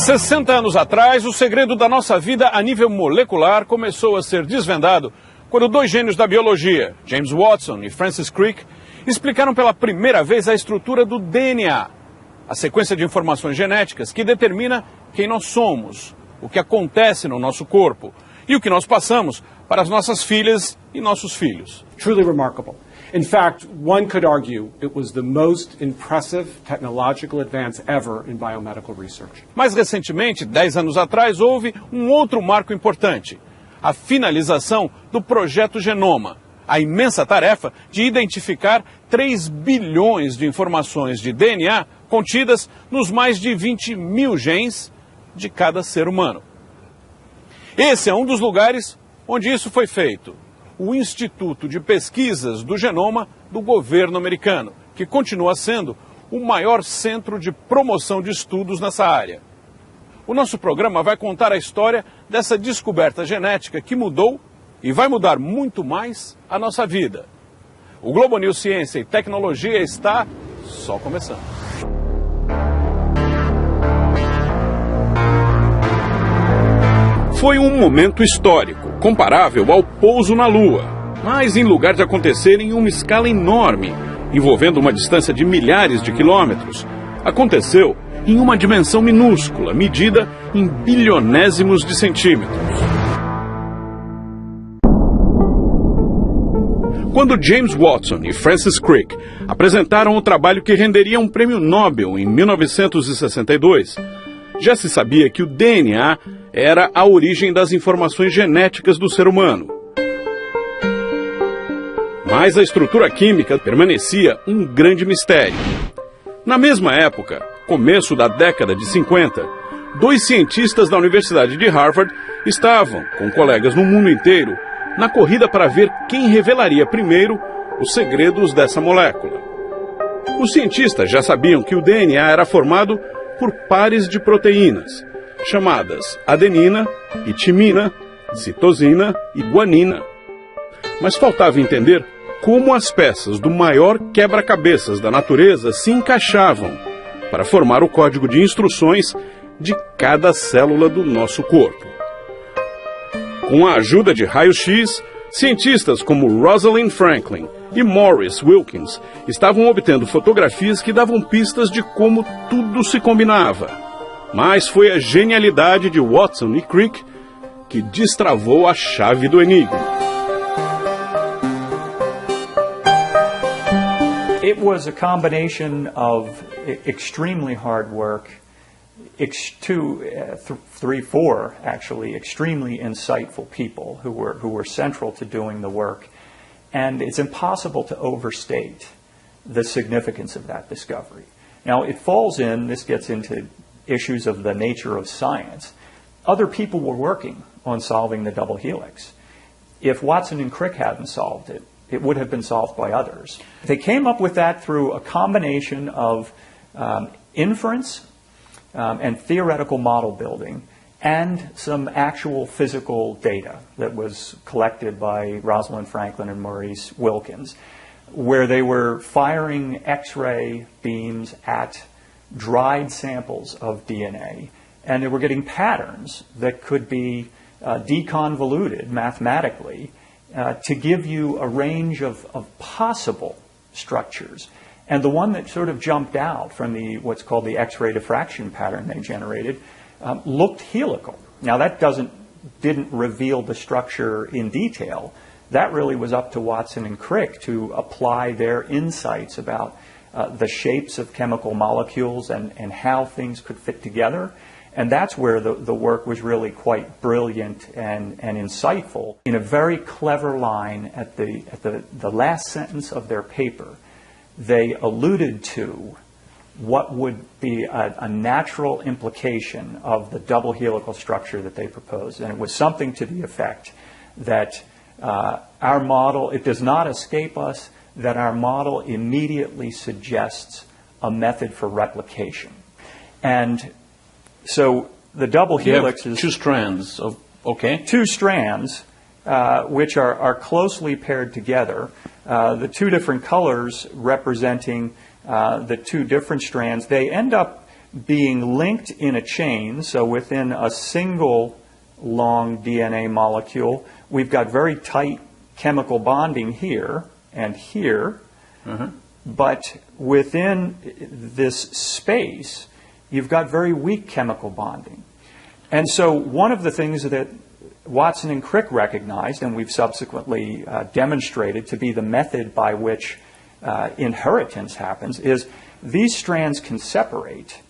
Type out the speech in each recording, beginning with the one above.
60 anos atrás, o segredo da nossa vida a nível molecular começou a ser desvendado quando dois gênios da biologia, James Watson e Francis Crick, explicaram pela primeira vez a estrutura do DNA, a sequência de informações genéticas que determina quem nós somos, o que acontece no nosso corpo e o que nós passamos para as nossas filhas e nossos filhos. Truly remarkable. In fact, one could argue it was the most impressive technological advance ever in biomedical research. Mais recentemente, 10 anos atrás, houve um outro marco importante: a finalização do projeto Genoma, a imensa tarefa de identificar 3 bilhões de informações de DNA contidas nos mais de 20 mil genes de cada ser humano. Esse é um dos lugares onde isso foi feito: o Instituto de Pesquisas do Genoma do governo americano, que continua sendo o maior centro de promoção de estudos nessa área. O nosso programa vai contar a história dessa descoberta genética que mudou e vai mudar muito mais a nossa vida. O Globo News Ciência e Tecnologia está só começando. Foi um momento histórico, comparável ao pouso na Lua, mas em lugar de acontecer em uma escala enorme, envolvendo uma distância de milhares de quilômetros, aconteceu em uma dimensão minúscula, medida em bilionésimos de centímetros. Quando James Watson e Francis Crick apresentaram o trabalho que renderia um prêmio Nobel em 1962, já se sabia que o DNA era a origem das informações genéticas do ser humano. Mas a estrutura química permanecia um grande mistério. Na mesma época, começo da década de 50, dois cientistas da Universidade de Harvard estavam, com colegas no mundo inteiro, na corrida para ver quem revelaria primeiro os segredos dessa molécula. Os cientistas já sabiam que o DNA era formado por pares de proteínas, chamadas adenina e timina, citosina e guanina. Mas faltava entender como as peças do maior quebra-cabeças da natureza se encaixavam para formar o código de instruções de cada célula do nosso corpo. Com a ajuda de raios-x, cientistas como Rosalind Franklin e Maurice Wilkins estavam obtendo fotografias que davam pistas de como tudo se combinava. Mas foi a genialidade de Watson e Crick que destravou a chave do enigma. It was a combination of extremely hard work, four actually extremely insightful people who were central to doing the work, and it's impossible to overstate the significance of that discovery. Now this gets into issues of the nature of science. Other people were working on solving the double helix. If Watson and Crick hadn't solved it, it would have been solved by others. They came up with that through a combination of inference and theoretical model building and some actual physical data that was collected by Rosalind Franklin and Maurice Wilkins, where they were firing X-ray beams at dried samples of DNA, and they were getting patterns that could be deconvoluted mathematically to give you a range of possible structures. And the one that sort of jumped out from what's called the X-ray diffraction pattern they generated looked helical. Now that didn't reveal the structure in detail. That really was up to Watson and Crick to apply their insights about the shapes of chemical molecules and how things could fit together. And that's where the work was really quite brilliant and insightful. In a very clever line at the last sentence of their paper, they alluded to what would be a natural implication of the double helical structure that they proposed. And it was something to the effect that our model, it does not escape us that our model immediately suggests a method for replication. And so the double helix is two strands of, two strands which are closely paired together. The two different colors representing the two different strands, they end up being linked in a chain, so within a single long DNA molecule, we've got very tight chemical bonding here and here, but within this space, you've got very weak chemical bonding. And so one of the things that Watson and Crick recognized, and we've subsequently demonstrated to be the method by which inheritance happens, is these strands can separate,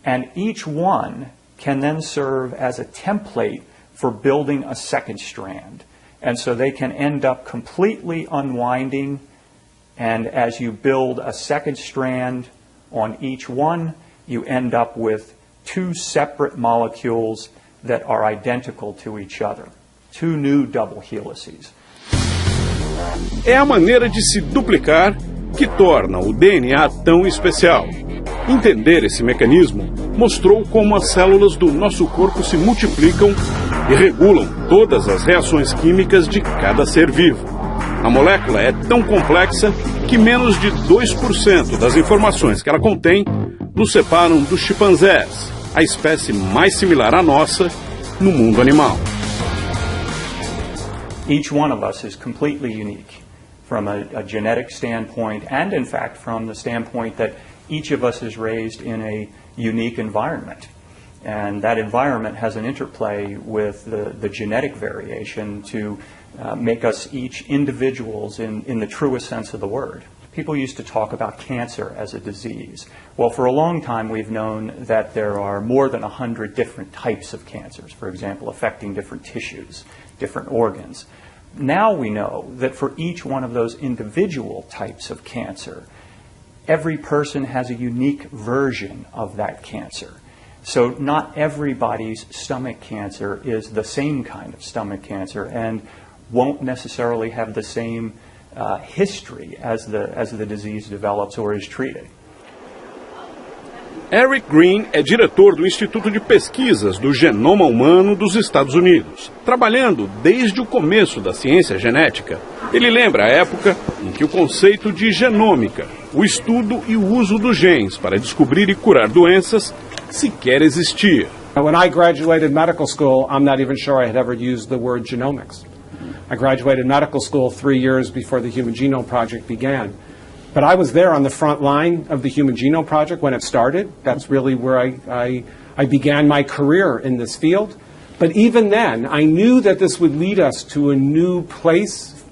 and each one can then serve as a template for building a second strand. And so they can end up completely unwinding, and as you build a second strand on each one, you end up with two separate molecules that are identical to each other, two new double helices. É a maneira de se duplicar que torna o DNA tão especial. Entender esse mecanismo mostrou como as células do nosso corpo se multiplicam e regulam todas as reações químicas de cada ser vivo. A molécula é tão complexa que menos de 2% das informações que ela contém nos separam dos chimpanzés, a espécie mais similar à nossa no mundo animal. Each one of us is completely unique from a genetic standpoint, and in fact from the standpoint that each of us is raised in a unique environment. And that environment has an interplay with the genetic variation to make us each individuals in the truest sense of the word. People used to talk about cancer as a disease. Well, for a long time we've known that there are more than 100 different types of cancers, for example, affecting different tissues, different organs. Now we know that for each one of those individual types of cancer, every person has a unique version of that cancer. So not everybody's stomach cancer is the same kind of stomach cancer and won't necessarily have the same history as the disease develops or is treated. Eric Green é diretor do Instituto de Pesquisas do Genoma Humano dos Estados Unidos. Trabalhando desde o começo da ciência genética, ele lembra a época em que o conceito de genômica, o estudo e o uso dos genes para descobrir e curar doenças, sequer existia. When I graduated medical school, I'm not even sure I had ever used the word genomics. I graduated medical school 3 years before the Human Genome Project began. But I was there on the front line of the Human Genome Project when it started. That's really where I began my career in this field. But even then, I knew that this would lead us to a new place.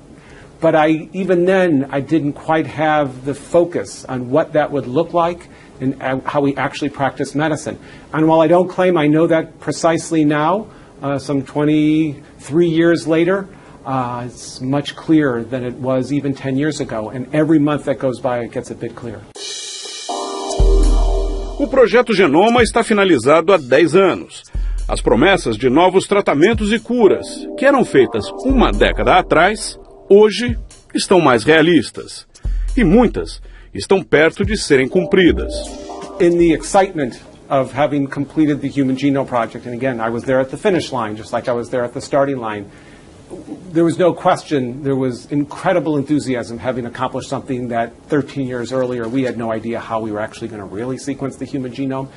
But even then, I didn't quite have the focus on what that would look like and how we actually practice medicine. And while I don't claim I know that precisely now, some 23 years later, it's much clearer than it was even 10 years ago, and every month that goes by it gets a bit clearer. O projeto Genoma está finalizado há 10 anos. As promessas de novos tratamentos e curas, que eram feitas uma década atrás, hoje estão mais realistas. E muitas estão perto de serem cumpridas. In the excitement of having completed the Human Genome Project, and again, I was there at the finish line, just like I was there at the starting line, there was no question, there was incredible enthusiasm having accomplished something that 13 years earlier we had no idea how we were actually going to really sequence the human genome.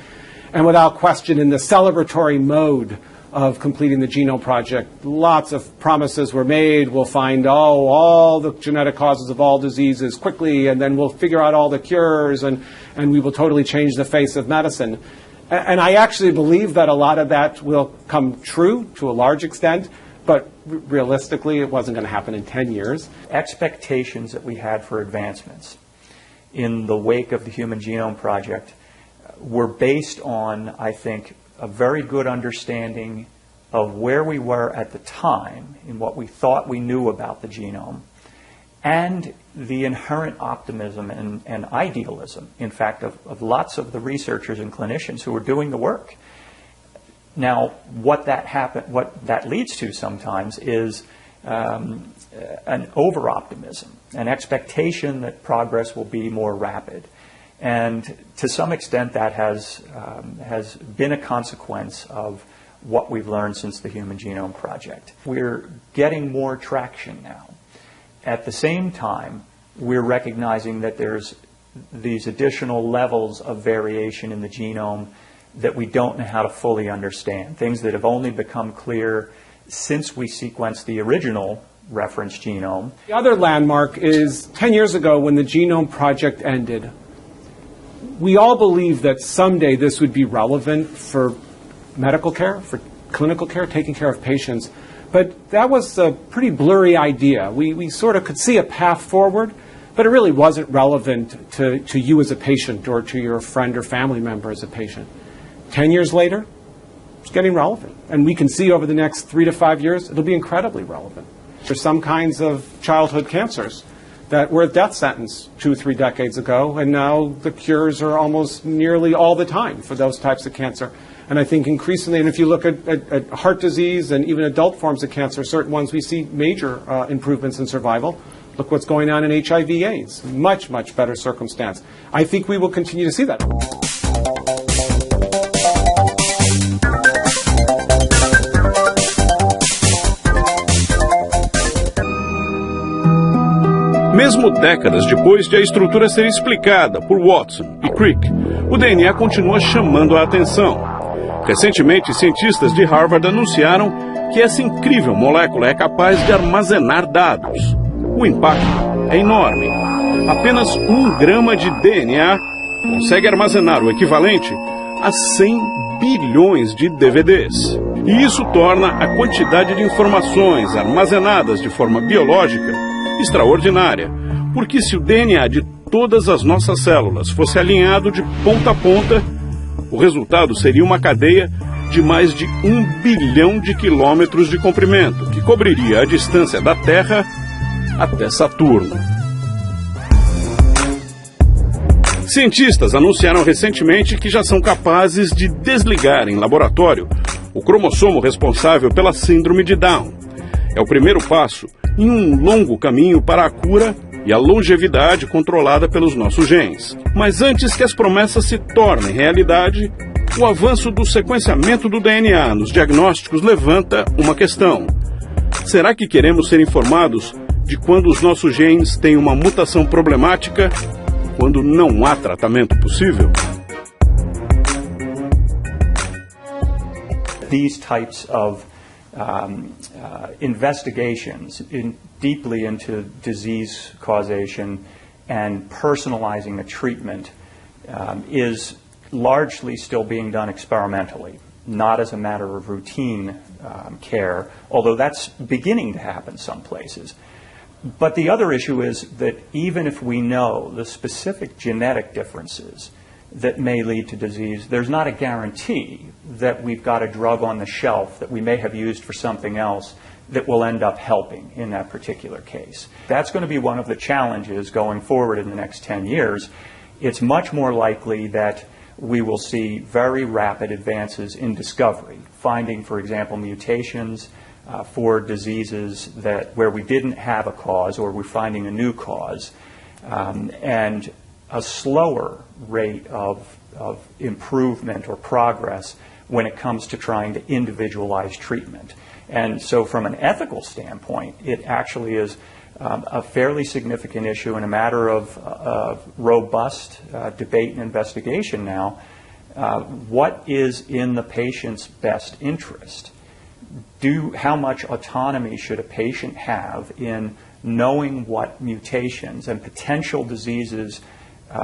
And without question, in the celebratory mode of completing the Genome Project, lots of promises were made. We'll find all the genetic causes of all diseases quickly, and then we'll figure out all the cures, and we will totally change the face of medicine. And I actually believe that a lot of that will come true to a large extent. But realistically, it wasn't going to happen in 10 years. Expectations that we had for advancements in the wake of the Human Genome Project were based on, I think, a very good understanding of where we were at the time in what we thought we knew about the genome, and the inherent optimism and idealism, in fact, of lots of the researchers and clinicians who were doing the work. Now, what that leads to sometimes is an over-optimism, an expectation that progress will be more rapid. And to some extent, that has been a consequence of what we've learned since the Human Genome Project. We're getting more traction now. At the same time, we're recognizing that there's these additional levels of variation in the genome that we don't know how to fully understand, things that have only become clear since we sequenced the original reference genome. The other landmark is 10 years ago when the Genome Project ended. We all believed that someday this would be relevant for medical care, for clinical care, taking care of patients. But that was a pretty blurry idea. We sort of could see a path forward, but it really wasn't relevant to you as a patient or to your friend or family member as a patient. 10 years later, it's getting relevant. And we can see over the next 3 to 5 years, it'll be incredibly relevant. There's some kinds of childhood cancers that were a death sentence 2 or 3 decades ago, and now the cures are almost nearly all the time for those types of cancer. And I think increasingly, and if you look at heart disease and even adult forms of cancer, certain ones we see major improvements in survival. Look what's going on in HIV/AIDS. Much, much better circumstance. I think we will continue to see that. Mesmo décadas depois de a estrutura ser explicada por Watson e Crick, o DNA continua chamando a atenção. Recentemente, cientistas de Harvard anunciaram que essa incrível molécula é capaz de armazenar dados. O impacto é enorme. Apenas 1 grama de DNA consegue armazenar o equivalente a 100 bilhões de DVDs. E isso torna a quantidade de informações armazenadas de forma biológica extraordinária, porque se o DNA de todas as nossas células fosse alinhado de ponta a ponta, o resultado seria uma cadeia de mais de 1 bilhão de quilômetros de comprimento, que cobriria a distância da Terra até Saturno. Cientistas anunciaram recentemente que já são capazes de desligar em laboratório o cromossomo responsável pela síndrome de Down. É o primeiro passo em um longo caminho para a cura e a longevidade controlada pelos nossos genes. Mas antes que as promessas se tornem realidade, o avanço do sequenciamento do DNA nos diagnósticos levanta uma questão. Será que queremos ser informados de quando os nossos genes têm uma mutação problemática, quando não há tratamento possível? These types of investigations deeply into disease causation and personalizing a treatment is largely still being done experimentally, not as a matter of routine care, although that's beginning to happen some places. But the other issue is that even if we know the specific genetic differences that may lead to disease, there's not a guarantee that we've got a drug on the shelf that we may have used for something else that will end up helping in that particular case. That's going to be one of the challenges going forward in the next 10 years. It's much more likely that we will see very rapid advances in discovery, finding, for example, mutations for diseases where we didn't have a cause or we're finding a new cause, and a slower rate of improvement or progress when it comes to trying to individualize treatment. And so from an ethical standpoint, it actually is a fairly significant issue and a matter of robust debate and investigation now. What is in the patient's best interest? How much autonomy should a patient have in knowing what mutations and potential diseases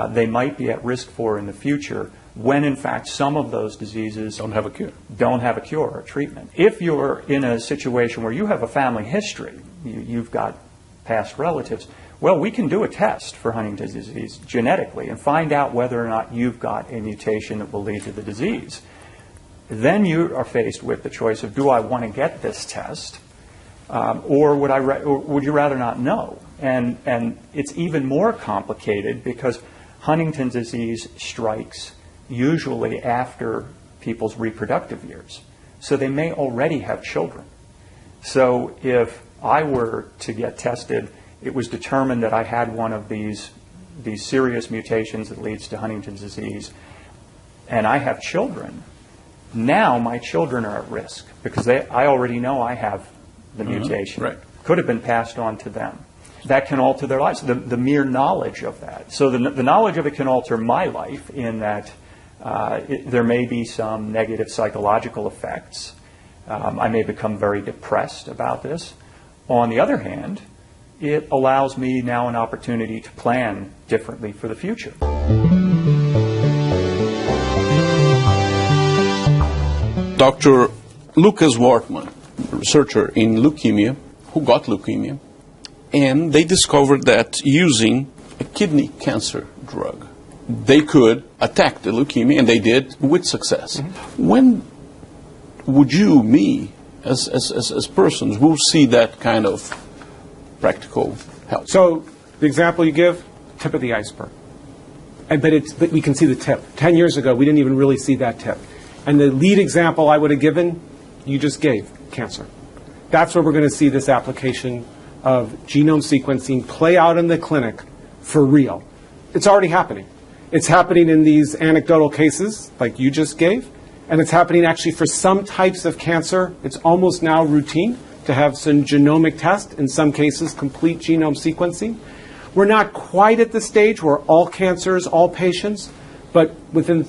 they might be at risk for in the future, when in fact some of those diseases don't have a cure or treatment? If you're in a situation where you have a family history, you've got past relatives, well, we can do a test for Huntington's disease genetically and find out whether or not you've got a mutation that will lead to the disease. Then you are faced with the choice of, do I want to get this test, or would you rather not know? And it's even more complicated because Huntington's disease strikes usually after people's reproductive years. So they may already have children. So if I were to get tested, it was determined that I had one of these serious mutations that leads to Huntington's disease, and I have children, now my children are at risk because I already know I have the mutation. Right. Could have been passed on to them. That can alter their lives, the mere knowledge of that. So the knowledge of it can alter my life in that There may be some negative psychological effects. I may become very depressed about this. On the other hand, it allows me now an opportunity to plan differently for the future. Dr. Lucas Wortman, a researcher in leukemia, who got leukemia, and they discovered that using a kidney cancer drug, they could attack the leukemia, and they did with success. Mm-hmm. When would you, me, as persons, will see that kind of practical help? So the example you give, tip of the iceberg. But we can see the tip. 10 years ago, we didn't even really see that tip. And the lead example I would have given, you just gave, cancer. That's where we're going to see this application of genome sequencing play out in the clinic for real. It's already happening. It's happening in these anecdotal cases like you just gave, and it's happening actually for some types of cancer. It's almost now routine to have some genomic test, in some cases complete genome sequencing. We're not quite at the stage where all cancers, all patients, but within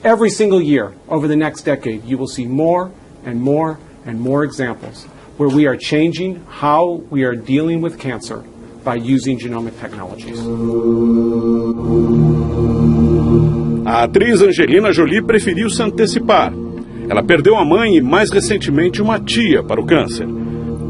every single year over the next decade, you will see more and more and more examples where we are changing how we are dealing with cancer by using genomic technologies. A atriz Angelina Jolie preferiu se antecipar. Ela perdeu a mãe e, mais recentemente, uma tia para o câncer.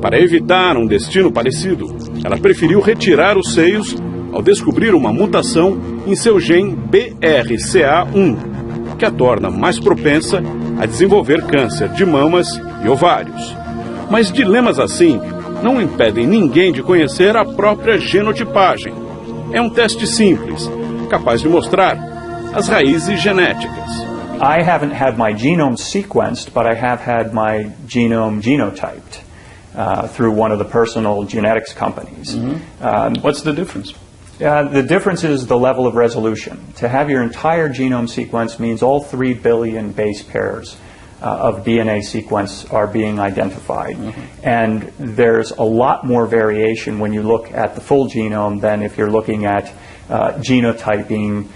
Para evitar um destino parecido, ela preferiu retirar os seios ao descobrir uma mutação em seu gene BRCA1, que a torna mais propensa a desenvolver câncer de mamas e ovários. Mas dilemas assim não impedem ninguém de conhecer a própria genotipagem. É um teste simples, capaz de mostrar as raízes genéticas. I haven't had my genome sequenced, but I have had my genome genotyped through one of the personal genetics companies. Mm-hmm. What's the difference? The difference is the level of resolution. To have your entire genome sequenced means all 3 billion base pairs of DNA sequence are being identified. Mm-hmm. And there's a lot more variation when you look at the full genome than if you're looking at genotyping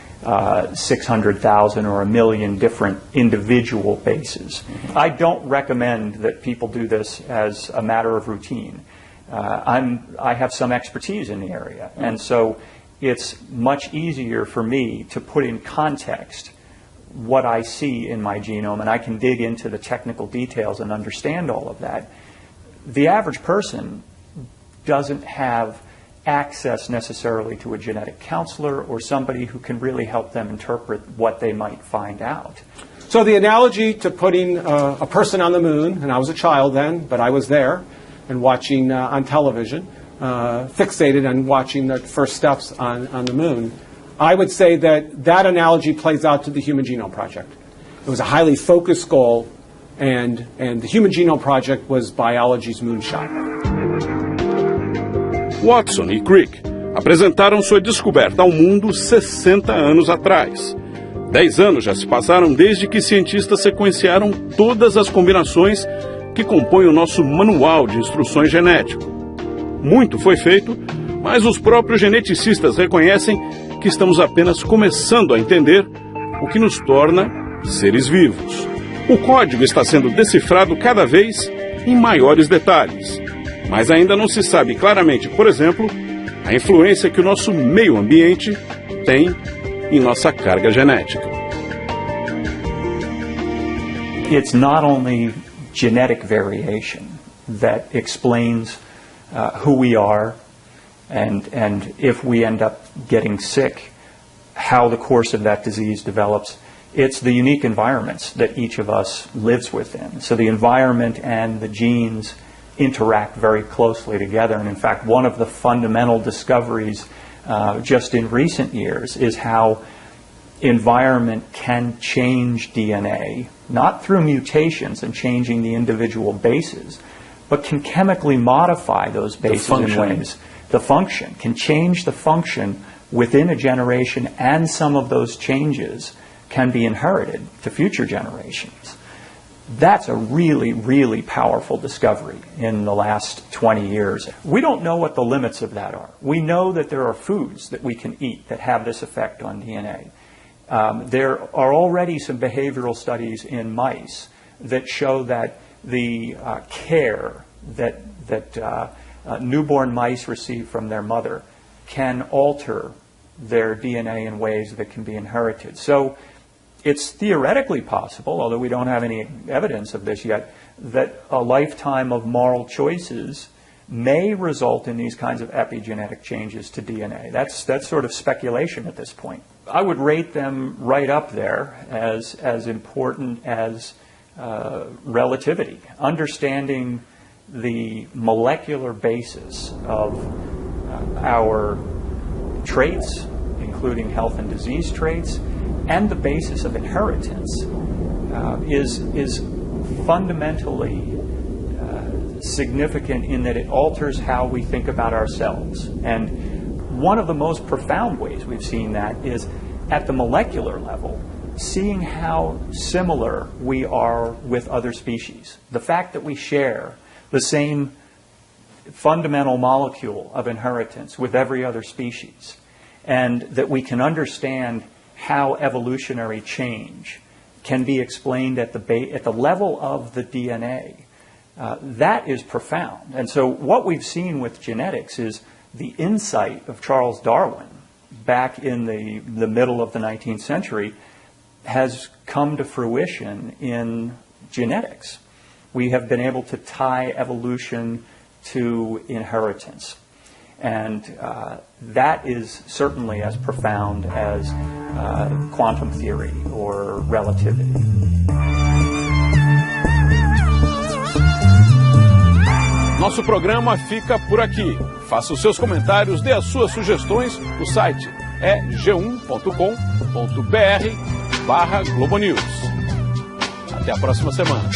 600,000 or 1 million different individual bases. Mm-hmm. I don't recommend that people do this as a matter of routine. I have some expertise in the area, and so it's much easier for me to put in context what I see in my genome, and I can dig into the technical details and understand all of that. The average person doesn't have access necessarily to a genetic counselor or somebody who can really help them interpret what they might find out. So the analogy to putting a person on the moon, and I was a child then, but I was there, and watching on television, fixated on watching the first steps on the moon, I would say that analogy plays out to the Human Genome Project. It was a highly focused goal, and the Human Genome Project was biology's moonshot. Watson e Crick apresentaram sua descoberta ao mundo 60 anos atrás. 10 anos já se passaram desde que cientistas sequenciaram todas as combinações que compõem o nosso manual de instruções genético. Muito foi feito, mas os próprios geneticistas reconhecem que estamos apenas começando a entender o que nos torna seres vivos. O código está sendo decifrado cada vez em maiores detalhes, mas ainda não se sabe claramente, por exemplo, a influência que o nosso meio ambiente tem em nossa carga genética. It's not only genetic variation that explains who we are and if we end up getting sick, how the course of that disease develops. It's the unique environments that each of us lives within. So the environment and the genes interact very closely together. And in fact, one of the fundamental discoveries just in recent years is how environment can change DNA, not through mutations and changing the individual bases, but can chemically modify those bases in ways. The function can change the function within a generation, and some of those changes can be inherited to future generations. That's a really, really powerful discovery in the last 20 years. We don't know what the limits of that are. We know that there are foods that we can eat that have this effect on DNA. There are already some behavioral studies in mice that show that the care that newborn mice receive from their mother can alter their DNA in ways that can be inherited. So it's theoretically possible, although we don't have any evidence of this yet, that a lifetime of moral choices may result in these kinds of epigenetic changes to DNA. That's sort of speculation at this point. I would rate them right up there as important as relativity. Understanding the molecular basis of our traits, including health and disease traits, and the basis of inheritance is fundamentally significant in that it alters how we think about ourselves. And one of the most profound ways we've seen that is at the molecular level, seeing how similar we are with other species. The fact that we share the same fundamental molecule of inheritance with every other species, and that we can understand how evolutionary change can be explained at the level of the DNA. That is profound. And so what we've seen with genetics is the insight of Charles Darwin back in the middle of the 19th century has come to fruition in genetics. We have been able to tie evolution to inheritance. And that is certainly as profound as quantum theory or relativity. Nosso programa fica por aqui. Faça os seus comentários, dê as suas sugestões. O site é g1.com.br/globonews. Até a próxima semana.